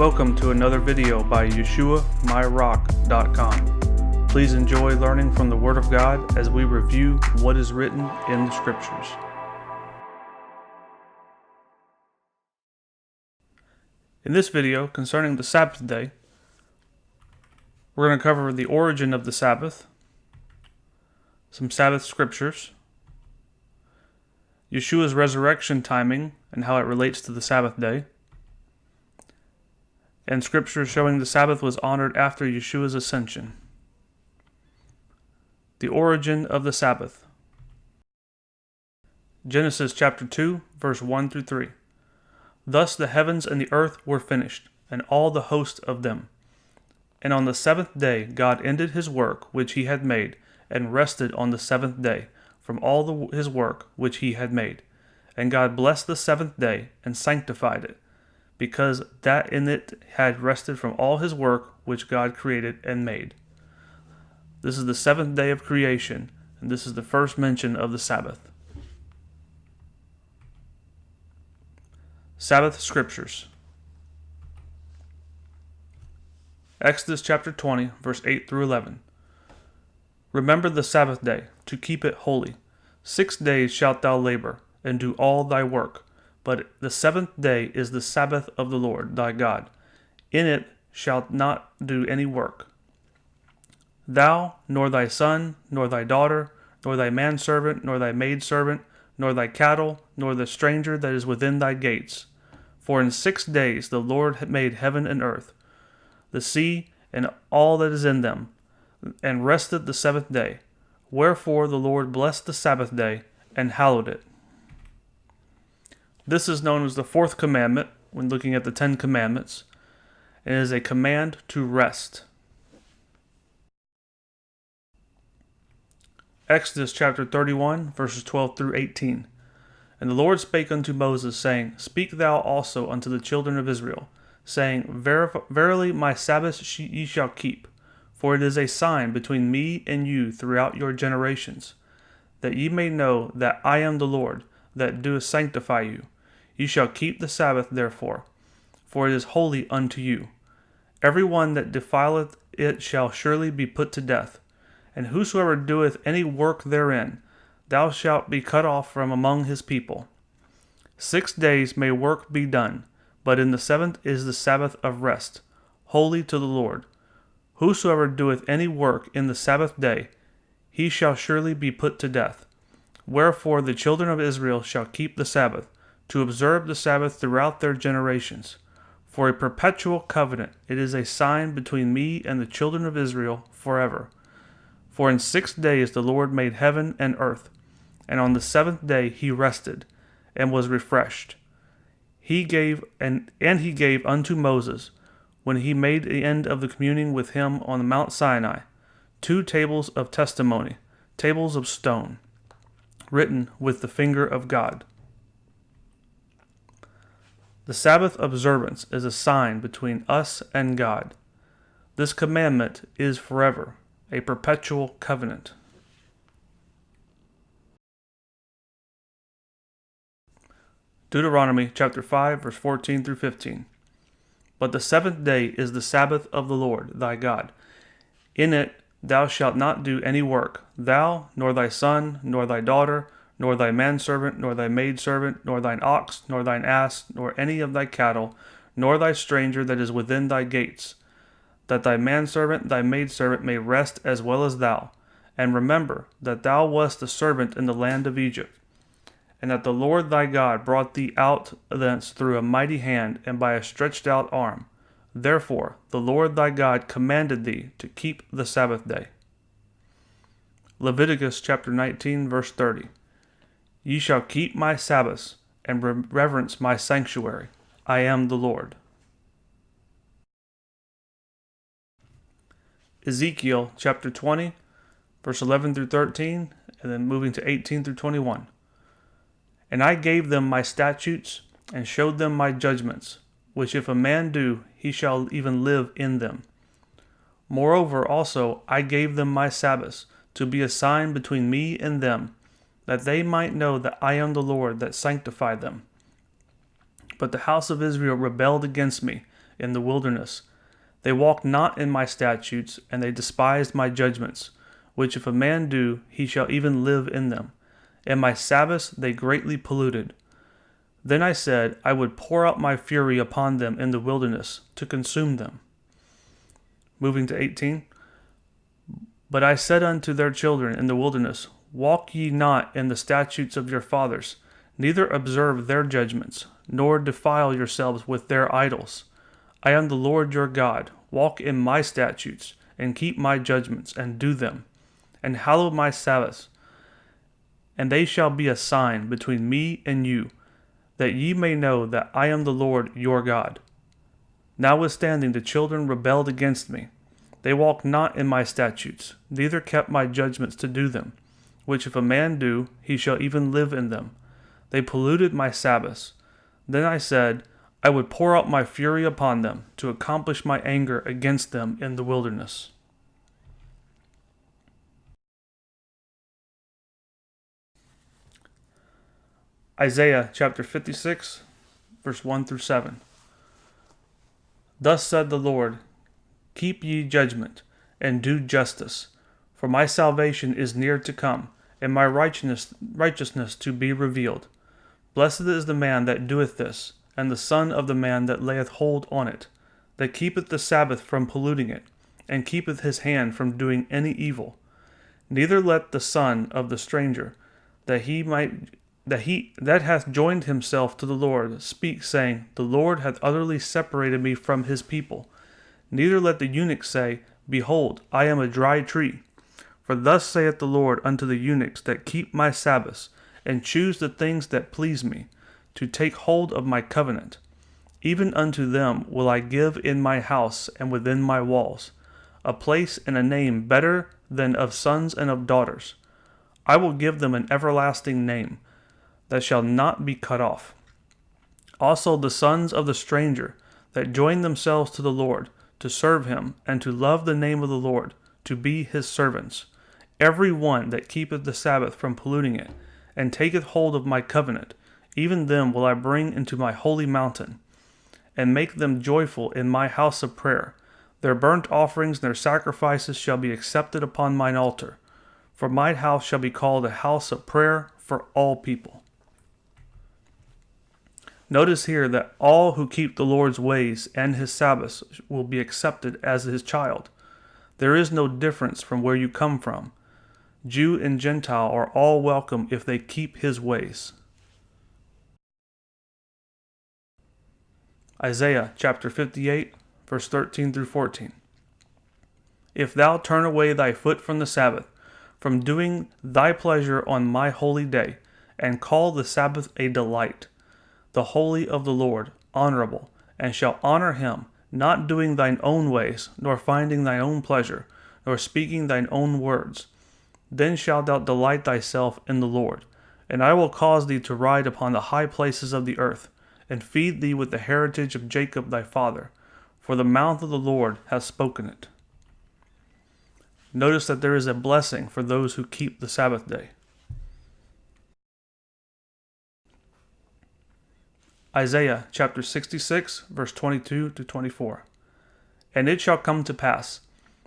Welcome to another video by YeshuaMyRock.com. Please enjoy learning from the Word of God as we review what is written in the Scriptures. In this video concerning the Sabbath day, we're going to cover the origin of the Sabbath, some Sabbath scriptures, Yeshua's resurrection timing and how it relates to the Sabbath day, and scriptures showing the Sabbath was honored after Yeshua's ascension. The origin of the Sabbath. Genesis chapter 2, verse 1 through 3. Thus the heavens and the earth were finished, and all the host of them. And on the seventh day God ended his work which he had made, and rested on the seventh day from all his work which he had made. And God blessed the seventh day, and sanctified it, because that in it had rested from all his work which God created and made. This is the seventh day of creation, and this is the first mention of the Sabbath. Sabbath Scriptures. Exodus chapter 20, verse 8 through 11. Remember the Sabbath day, to keep it holy. 6 days shalt thou labor, and do all thy work. But the seventh day is the Sabbath of the Lord thy God. In it shalt not do any work. Thou, nor thy son, nor thy daughter, nor thy manservant, nor thy maidservant, nor thy cattle, nor the stranger that is within thy gates. For in 6 days the Lord had made heaven and earth, the sea, and all that is in them, and rested the seventh day. Wherefore the Lord blessed the Sabbath day, and hallowed it. This is known as the fourth commandment when looking at the 10 Commandments, and it is a command to rest. Exodus chapter 31, verses 12 through 18. And the Lord spake unto Moses, saying, Speak thou also unto the children of Israel, saying, Verily my Sabbaths ye shall keep, for it is a sign between me and you throughout your generations, that ye may know that I am the Lord, that do sanctify you. Ye shall keep the Sabbath therefore, for it is holy unto you. Every one that defileth it shall surely be put to death. And whosoever doeth any work therein, thou shalt be cut off from among his people. 6 days may work be done, but in the seventh is the Sabbath of rest, holy to the Lord. Whosoever doeth any work in the Sabbath day, he shall surely be put to death. Wherefore the children of Israel shall keep the Sabbath, to observe the Sabbath throughout their generations. For a perpetual covenant, it is a sign between me and the children of Israel forever. For in 6 days the Lord made heaven and earth, and on the seventh day he rested, and was refreshed. He gave unto Moses, when he made the end of the communing with him on the Mount Sinai, 2 tables of testimony, tables of stone, written with the finger of God. The Sabbath observance is a sign between us and God. This commandment is forever, a perpetual covenant. Deuteronomy chapter 5, verse 14 through 15. But the seventh day is the Sabbath of the Lord thy God. In it thou shalt not do any work, thou, nor thy son, nor thy daughter, nor thy manservant, nor thy maidservant, nor thine ox, nor thine ass, nor any of thy cattle, nor thy stranger that is within thy gates, that thy manservant, thy maidservant may rest as well as thou. And remember that thou wast a servant in the land of Egypt, and that the Lord thy God brought thee out thence through a mighty hand and by a stretched out arm. Therefore the Lord thy God commanded thee to keep the Sabbath day. Leviticus chapter 19, verse 30. Ye shall keep my Sabbaths, and reverence my sanctuary. I am the Lord. Ezekiel chapter 20, verse 11 through 13, and then moving to 18 through 21. And I gave them my statutes, and showed them my judgments, which if a man do, he shall even live in them. Moreover also I gave them my Sabbaths, to be a sign between me and them, that they might know that I am the Lord that sanctified them. But the house of Israel rebelled against me, in the wilderness. They walked not in my statutes, and they despised my judgments, which if a man do, he shall even live in them. And my Sabbaths they greatly polluted. Then I said, I would pour out my fury upon them in the wilderness, to consume them. Moving to 18. But I said unto their children in the wilderness, Walk ye not in the statutes of your fathers, neither observe their judgments, nor defile yourselves with their idols. I am the Lord your God. Walk in my statutes, and keep my judgments, and do them, and hallow my Sabbaths. And they shall be a sign between me and you, that ye may know that I am the Lord your God. Notwithstanding the children rebelled against me. They walked not in my statutes, neither kept my judgments to do them, which if a man do, he shall even live in them. They polluted my Sabbaths. Then I said, I would pour out my fury upon them, to accomplish my anger against them in the wilderness. Isaiah chapter 56, verse 1 through 7. Thus said the Lord, Keep ye judgment, and do justice, for my salvation is near to come, and my righteousness to be revealed. Blessed is the man that doeth this, and the son of the man that layeth hold on it, that keepeth the Sabbath from polluting it, and keepeth his hand from doing any evil. Neither let the son of the stranger, that hath joined himself to the Lord, speak, saying, The Lord hath utterly separated me from his people. Neither let the eunuch say, Behold, I am a dry tree. For thus saith the Lord unto the eunuchs that keep my Sabbaths, and choose the things that please me, to take hold of my covenant. Even unto them will I give in my house and within my walls, a place and a name better than of sons and of daughters. I will give them an everlasting name, that shall not be cut off. Also the sons of the stranger, that join themselves to the Lord, to serve him, and to love the name of the Lord, to be his servants. Every one that keepeth the Sabbath from polluting it, and taketh hold of my covenant, even them will I bring into my holy mountain, and make them joyful in my house of prayer. Their burnt offerings and their sacrifices shall be accepted upon mine altar. For my house shall be called a house of prayer for all people. Notice here that all who keep the Lord's ways and his Sabbaths will be accepted as his child. There is no difference from where you come from. Jew and Gentile are all welcome if they keep his ways. Isaiah chapter 58, verse 13 through 14. If thou turn away thy foot from the Sabbath, from doing thy pleasure on my holy day, and call the Sabbath a delight, the holy of the Lord, honorable, and shall honor him, not doing thine own ways, nor finding thine own pleasure, nor speaking thine own words. Then shalt thou delight thyself in the Lord, and I will cause thee to ride upon the high places of the earth, and feed thee with the heritage of Jacob thy father, for the mouth of the Lord hath spoken it. Notice that there is a blessing for those who keep the Sabbath day. Isaiah chapter 66, verse 22 to 24. And it shall come to pass,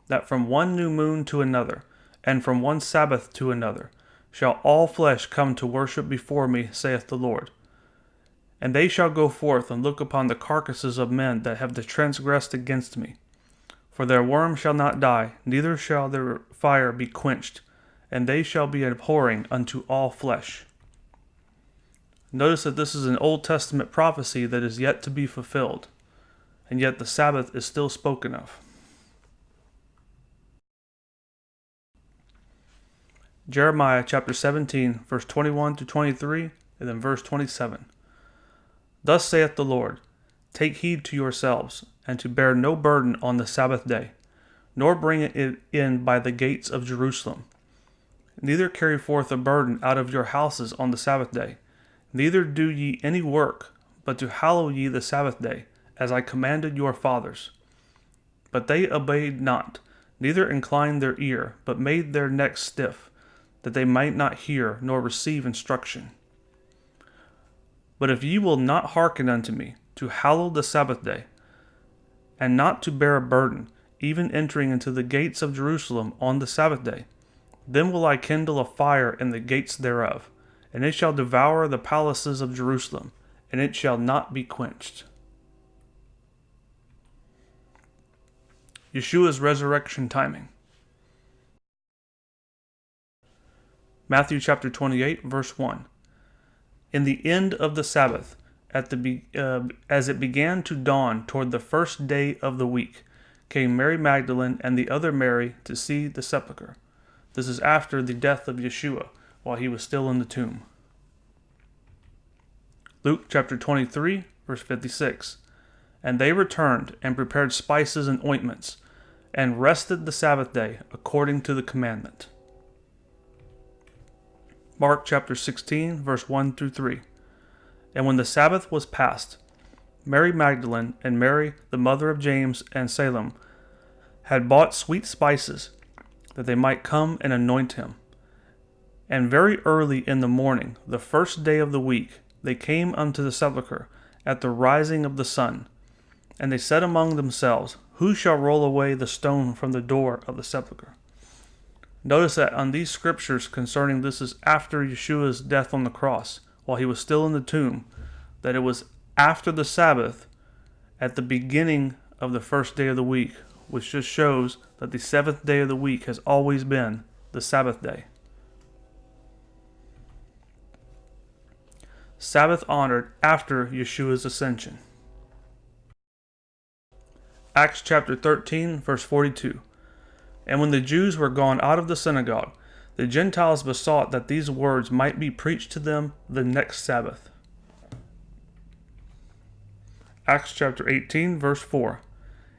that from one new moon to another, and from one Sabbath to another, shall all flesh come to worship before me, saith the Lord. And they shall go forth and look upon the carcasses of men that have transgressed against me. For their worm shall not die, neither shall their fire be quenched, and they shall be abhorring unto all flesh. Notice that this is an Old Testament prophecy that is yet to be fulfilled, and yet the Sabbath is still spoken of. Jeremiah chapter 17, verse 21 to 23, and then verse 27. Thus saith the Lord, Take heed to yourselves, and to bear no burden on the Sabbath day, nor bring it in by the gates of Jerusalem. Neither carry forth a burden out of your houses on the Sabbath day. Neither do ye any work, but to hallow ye the Sabbath day, as I commanded your fathers. But they obeyed not, neither inclined their ear, but made their necks stiff, that they might not hear nor receive instruction. But if ye will not hearken unto me, to hallow the Sabbath day, and not to bear a burden, even entering into the gates of Jerusalem on the Sabbath day. Then will I kindle a fire in the gates thereof, and it shall devour the palaces of Jerusalem, and it shall not be quenched. Yeshua's resurrection timing. Matthew chapter 28, verse 1. In the end of the Sabbath, as it began to dawn toward the first day of the week, came Mary Magdalene and the other Mary to see the sepulchre. This is after the death of Yeshua, while he was still in the tomb. Luke chapter 23, verse 56. And they returned and prepared spices and ointments, and rested the Sabbath day according to the commandment. Mark chapter 16, verse 1 through 3. And when the Sabbath was past, Mary Magdalene and Mary, the mother of James and Salem, had bought sweet spices, that they might come and anoint him. And very early in the morning, the first day of the week, they came unto the sepulchre at the rising of the sun. And they said among themselves, Who shall roll away the stone from the door of the sepulchre? Notice that on these scriptures concerning this is after Yeshua's death on the cross, while he was still in the tomb, that it was after the Sabbath, at the beginning of the first day of the week, which just shows that the seventh day of the week has always been the Sabbath day. Sabbath honored after Yeshua's ascension. Acts chapter 13, verse 42. And when the Jews were gone out of the synagogue, the Gentiles besought that these words might be preached to them the next Sabbath. Acts chapter 18, verse 4.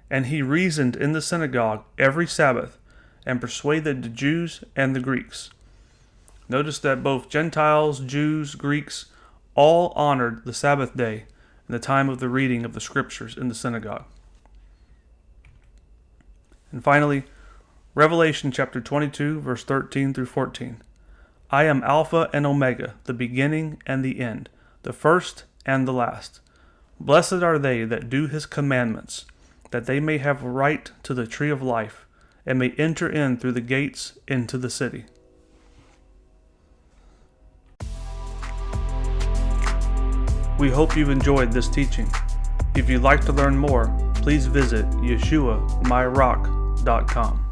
And he reasoned in the synagogue every Sabbath, and persuaded the Jews and the Greeks. Notice that both Gentiles, Jews, Greeks, all honored the Sabbath day in the time of the reading of the scriptures in the synagogue. And finally, Revelation chapter 22, verse 13 through 14. I am Alpha and Omega, the beginning and the end, the first and the last. Blessed are they that do his commandments, that they may have right to the tree of life, and may enter in through the gates into the city. We hope you've enjoyed this teaching. If you'd like to learn more, please visit YeshuaMyRock.com.